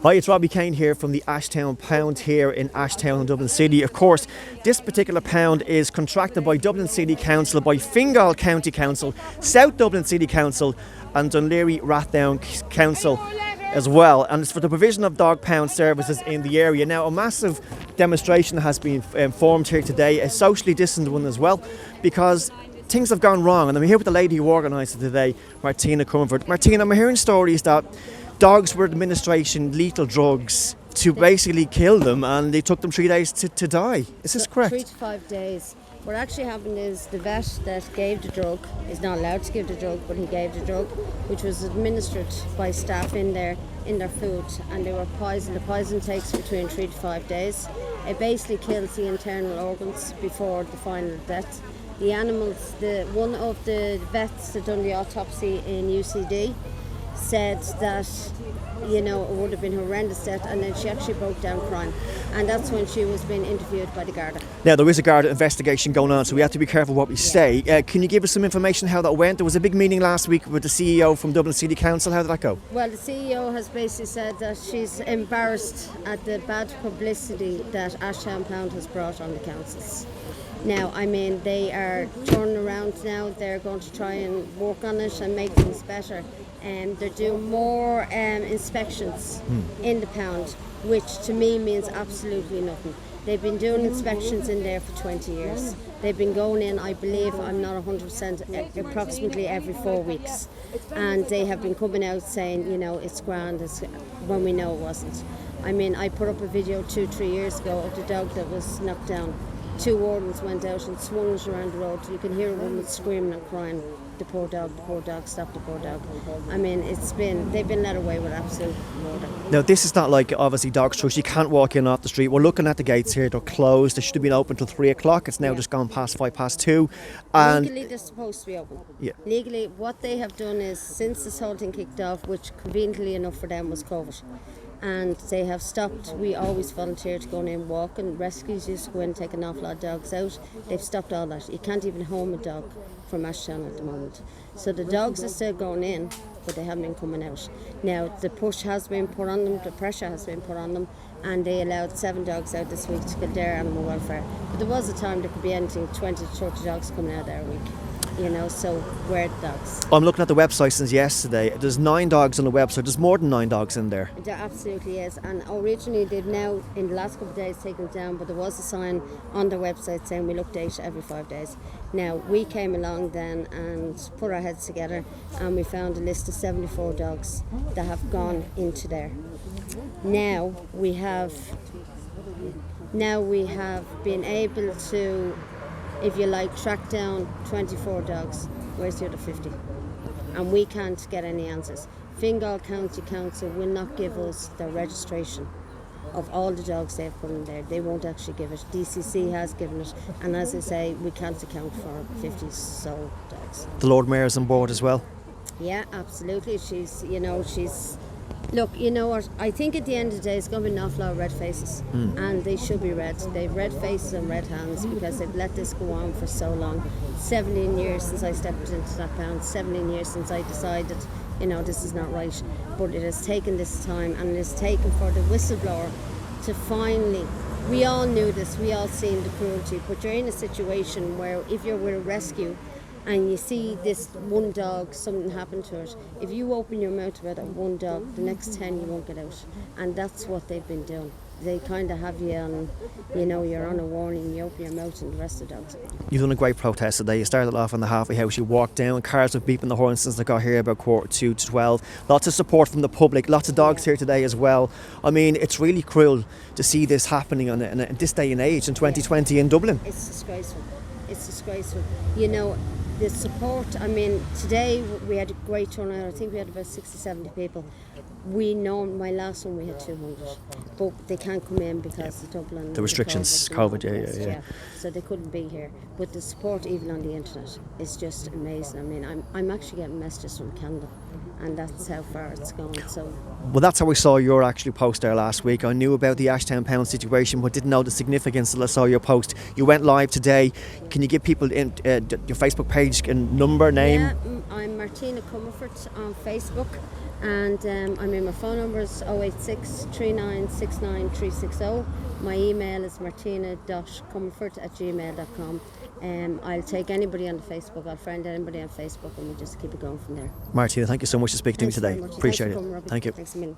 Hi, it's Robbie Kane here from the Ashtown Pound here in Ashtown, Dublin City. Of course, this particular pound is contracted by Dublin City Council, by Fingal County Council, South Dublin City Council and Dunleary Rathdown Council as well. And it's for the provision of dog pound services in the area. Now, a massive demonstration has been formed here today, a socially distant one as well, because things have gone wrong. And I'm here with the lady who organised it today, Martina Comerford. Martina, I'm hearing stories that dogs were administering lethal drugs to basically kill them, and they took them 3 days to die. Is this correct? 3 to 5 days. What actually happened is the vet that gave the drug is not allowed to give the drug, but he gave the drug, which was administered by staff in their food, and they were poisoned. The poison takes between 3 to 5 days. It basically kills the internal organs before the final death. The animals, one of the vets that done the autopsy in UCD said that, you know, it would have been horrendous death, and then she actually broke down crying, and that's when she was being interviewed by the Gardai. Now, there is a Gardai investigation going on, so we have to be careful what we say. Can you give us some information how that went? There was a big meeting last week with the CEO from Dublin City Council. How did that go? Well, the CEO has basically said that she's embarrassed at the bad publicity that Ashton Pound has brought on the councils. Now, I mean, they are turning around now. They're going to try and work on it and make things better. And they're doing more inspections in the pound, which to me means absolutely nothing. They've been doing inspections in there for 20 years. They've been going in, I believe, I'm not 100%, approximately every 4 weeks. And they have been coming out saying, you know, it's grand, when we know it wasn't. I mean, I put up a video 2-3 years ago of the dog that was knocked down. 2 wardens went out and swung it around the road. You can hear a woman screaming and crying. The poor dog, stop the poor dog. I mean, they've been led away with absolute murder. Now, this is not like, obviously, Dogs Trust. You can't walk in off the street. We're looking at the gates here. They're closed. They should have been open till 3 o'clock. It's now just gone past 2:05. And legally, they're supposed to be open. Yeah. Legally, what they have done is, since this whole thing kicked off, which conveniently enough for them was COVID, and they have stopped. We always volunteer to go in and walk, and rescues used to go in and take an awful lot of dogs out. They've stopped all that. You can't even home a dog from Ashtown at the moment. So the dogs are still going in, but they haven't been coming out. Now, the push has been put on them, the pressure has been put on them, and they allowed 7 dogs out this week to Gardai animal welfare. But there was a time there could be anything, 20 to 30 dogs coming out there a week. You know, so where are the dogs? I'm looking at the website since yesterday. There's 9 dogs on the website. There's more than 9 dogs in there. There absolutely is. And originally they've now, in the last couple of days, taken it down, but there was a sign on their website saying we'll update every 5 days. Now, we came along then and put our heads together, and we found a list of 74 dogs that have gone into there. Now we have been able to, if you like, track down 24 dogs. Where's the other 50? And we can't get any answers. Fingal County Council will not give us the registration of all the dogs they've put in there. They won't actually give it. DCC has given it, and as I say, we can't account for 50 so dogs. The Lord Mayor's on board as well. Yeah, absolutely. Look, you know what? I think at the end of the day, it's going to be an awful lot of red faces, and they should be red. They've red faces and red hands because they've let this go on for so long. 17 years since I stepped into that pound, 17 years since I decided, you know, this is not right. But it has taken this time, and it has taken for the whistleblower to finally. We all knew this, we all seen the cruelty, but you're in a situation where if you're with a rescue, and you see this one dog, something happened to it, if you open your mouth about that one dog, the next 10 you won't get out. And that's what they've been doing. They kind of have you on, you know, you're on a warning, you open your mouth and the rest of the dogs. You've done a great protest today. You started off in the halfway house, you walked down, cars have beeping the horn since they got here about 11:45 to 12. Lots of support from the public, lots of dogs here today as well. I mean, it's really cruel to see this happening on this day and age in 2020 in Dublin. It's disgraceful. It's disgraceful. You know, the support, I mean, today we had a great turnout. I think we had about 60-70 people. We know my last one we had 200, but they can't come in because of Dublin. The restrictions, COVID, yeah. So they couldn't be here. But the support, even on the internet, is just amazing. I mean, I'm actually getting messages from Canada, and that's how far it's gone. So. Well, that's how I saw your actual post there last week. I knew about the Ashtown Pound situation, but didn't know the significance until I saw your post. You went live today. Can you give people your Facebook page and number, name? Yeah, I'm Martina Comerford on Facebook, And I mean, my phone number is 086 3969 360. My email is martina.comerford@gmail.com. I'll take anybody on the Facebook. I'll friend anybody on Facebook, and we'll just keep it going from there. Martina, thank you so much for speaking to me Thanks very today. much. Appreciate Thanks for it. coming, Robbie. Thank you. Thanks a million.